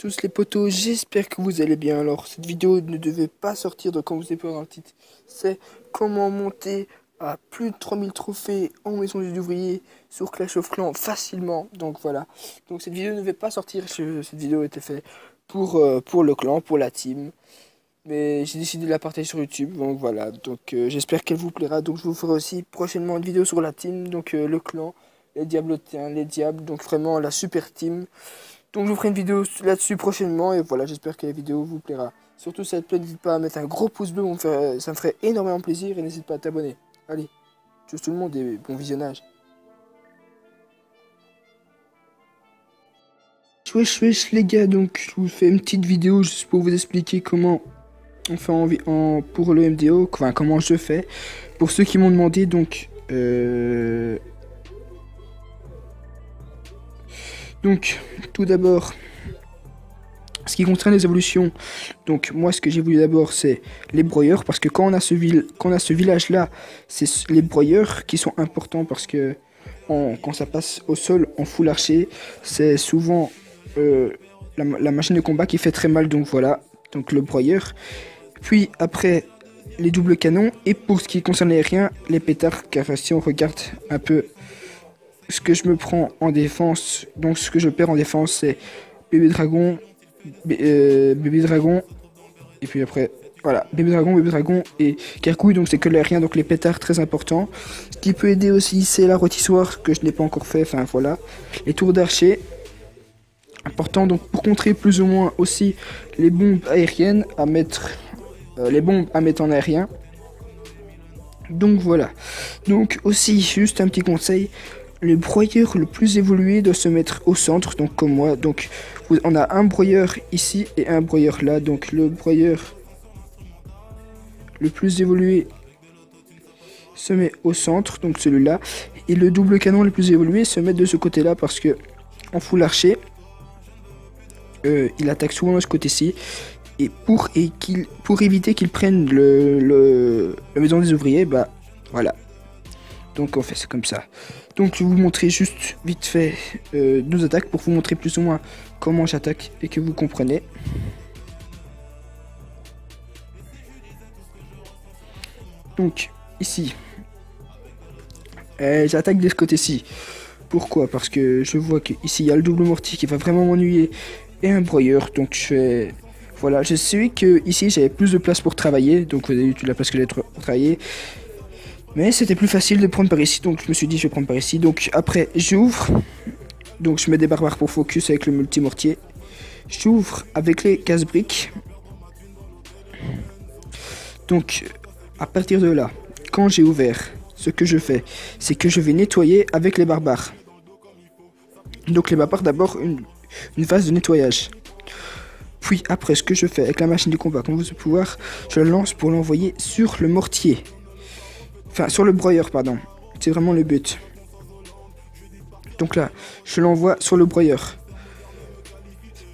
tous les potos, j'espère que vous allez bien. Alors cette vidéo ne devait pas sortir, donc comme vous avez pu voir dans le titre, c'est comment monter à plus de 3000 trophées en maison des ouvriers sur Clash of Clans facilement. Donc voilà, donc cette vidéo ne devait pas sortir, cette vidéo était faite pour le clan, pour la team. Mais j'ai décidé de la partager sur YouTube, donc voilà, donc j'espère qu'elle vous plaira. Donc je vous ferai aussi prochainement une vidéo sur la team, donc le clan, les diablotiens, les diables, donc vraiment la super team. Donc je vous ferai une vidéo là-dessus prochainement et voilà, j'espère que la vidéo vous plaira. Surtout si elle te plaît, n'hésite pas à mettre un gros pouce bleu, ça me ferait énormément plaisir et n'hésite pas à t'abonner. Allez, tchuss tout le monde et bon visionnage. Wesh les gars, donc je vous fais une petite vidéo juste pour vous expliquer comment on fait pour le MDO, enfin comment je fais. Pour ceux qui m'ont demandé, donc tout d'abord, ce qui concerne les évolutions, donc moi ce que j'ai voulu d'abord c'est les broyeurs, parce que quand on a ce village là, c'est les broyeurs qui sont importants, parce que quand ça passe au sol en full archer, c'est souvent la machine de combat qui fait très mal, donc voilà, donc le broyeur. Puis après les doubles canons, et pour ce qui concerne l'aérien, les pétards, car si on regarde un peu ce que je me prends en défense, donc ce que je perds en défense c'est bébé dragon, bébé dragon, et puis après voilà, bébé dragon et carcouille, donc c'est que l'aérien, donc les pétards très importants. Ce qui peut aider aussi c'est la rôtissoire que je n'ai pas encore fait, enfin voilà, les tours d'archer important, donc pour contrer plus ou moins aussi les bombes aériennes à mettre, en aérien. Donc voilà, donc aussi juste un petit conseil, le broyeur le plus évolué doit se mettre au centre, donc comme moi. Donc on a un broyeur ici et un broyeur là, donc le broyeur le plus évolué se met au centre, donc celui-là, et le double canon le plus évolué se met de ce côté là, parce que en full archer il attaque souvent de ce côté-ci, et pour éviter qu'il prenne la maison des ouvriers, bah voilà, donc on fait ça comme ça. Donc je vais vous montrer juste vite fait nos attaques pour vous montrer plus ou moins comment j'attaque et que vous comprenez. Donc ici, j'attaque de ce côté-ci. Pourquoi? Parce que je vois qu'ici il y a le double mortier qui va vraiment m'ennuyer et un broyeur. Donc je fais... Voilà, je sais que ici j'avais plus de place pour travailler. Donc vous avez eu toute la place que j'ai pour travailler. Mais c'était plus facile de prendre par ici. Donc je me suis dit je vais prendre par ici. Donc après j'ouvre. Donc je mets des barbares pour focus avec le multi-mortier. J'ouvre avec les casse-briques. Donc à partir de là, quand j'ai ouvert, ce que je fais, c'est que je vais nettoyer avec les barbares. Donc les barbares, d'abord une phase de nettoyage. Puis après, ce que je fais avec la machine de combat, comme vous pouvez pouvoir, je la lance pour l'envoyer sur le mortier. Enfin, sur le broyeur, pardon. C'est vraiment le but. Donc là, je l'envoie sur le broyeur.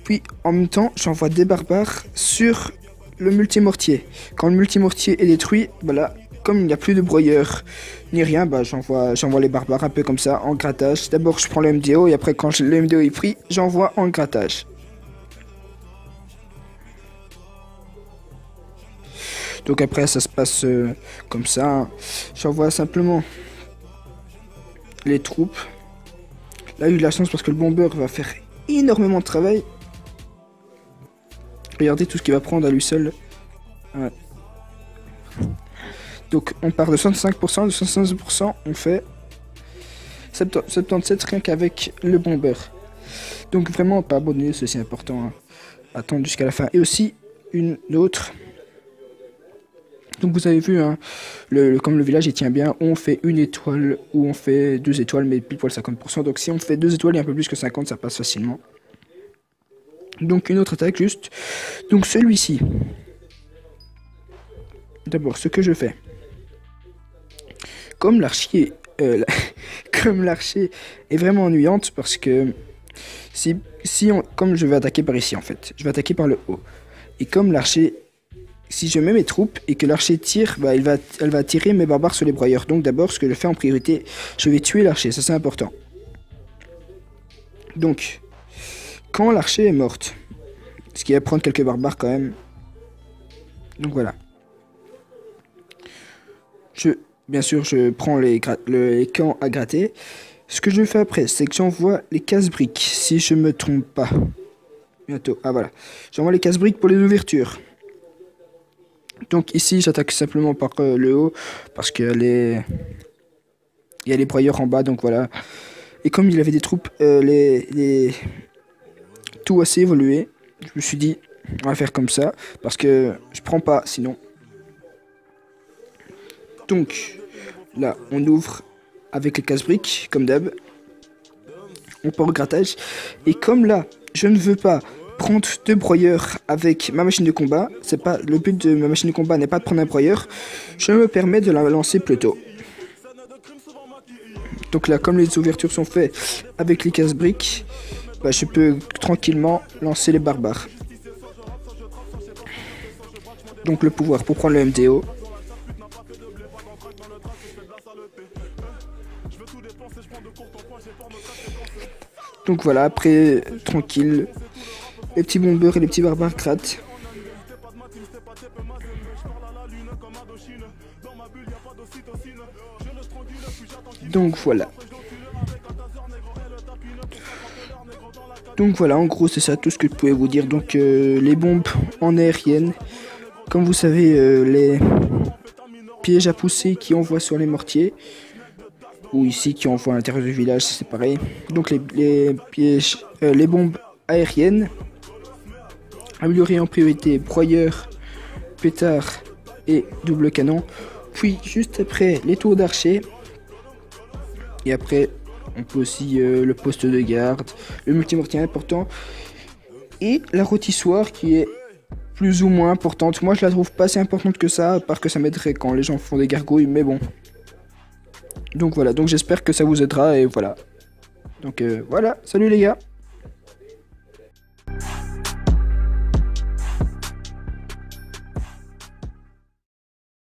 Puis en même temps, j'envoie des barbares sur le multimortier. Quand le multimortier est détruit, voilà, comme il n'y a plus de broyeur ni rien, bah j'envoie les barbares un peu comme ça en grattage. D'abord je prends le MDO et après quand le MDO est pris, j'envoie en grattage. Donc après ça se passe comme ça. J'envoie simplement les troupes. Là j'ai eu de la chance parce que le bombeur va faire énormément de travail. Regardez tout ce qu'il va prendre à lui seul. Ouais. Donc on part de 65%, de 75%, on fait 77 rien qu'avec le bomber. Donc vraiment pas abonner, c'est aussi important, hein. Attendre jusqu'à la fin. Et aussi une autre. Donc vous avez vu, hein, comme le village il tient bien, on fait une étoile ou on fait 2 étoiles, mais pile poil 50%. Donc si on fait 2 étoiles et un peu plus que 50, ça passe facilement. Donc une autre attaque juste. Donc celui-ci. D'abord ce que je fais. Comme l'archer est vraiment ennuyante, parce que comme je vais attaquer par ici en fait, je vais attaquer par le haut. Et comme l'archer, si je mets mes troupes et que l'archer tire, bah elle va tirer mes barbares sur les broyeurs. Donc d'abord ce que je fais en priorité, je vais tuer l'archer, ça c'est important. Donc quand l'archer est morte, Ce qui va prendre quelques barbares quand même. Donc voilà. Bien sûr, je prends les camps à gratter. Ce que je fais après, c'est que j'envoie les casse-briques, si je me trompe pas. Bientôt. Ah voilà. J'envoie les casse-briques pour les ouvertures. Donc ici, j'attaque simplement par le haut, parce qu'il il y a les broyeurs en bas, donc voilà. Et comme il avait des troupes, tout assez évolué, je me suis dit, on va faire comme ça, parce que je prends pas sinon. Donc là, on ouvre avec les casse-briques, comme d'hab. On part au grattage. Et comme là, je ne veux pas prendre 2 broyeurs avec ma machine de combat, c'est pas le but de ma machine de combat n'est pas de prendre un broyeur, je me permets de la lancer plus tôt. Donc là, comme les ouvertures sont faites avec les casse-briques, bah, je peux tranquillement lancer les barbares. Donc le pouvoir pour prendre le MTO. Donc voilà, après, tranquille, les petits bombeurs et les petits barbares grattent. Donc voilà. Donc voilà, en gros c'est ça tout ce que je pouvais vous dire. Donc les bombes en aérienne, comme vous savez, les pièges à pousser qui envoient sur les mortiers, ou ici qui envoient à l'intérieur du village, c'est pareil. Donc les pièges, les bombes aériennes, améliorées en priorité broyeur, pétard et double canon. Puis juste après les tours d'archer. Et après on peut aussi le poste de garde, le multimortier important et la rôtissoire qui est plus ou moins importante. Moi je la trouve pas si importante que ça, à part que ça m'aiderait quand les gens font des gargouilles, mais bon. Donc voilà, donc j'espère que ça vous aidera et voilà. Donc voilà, salut les gars.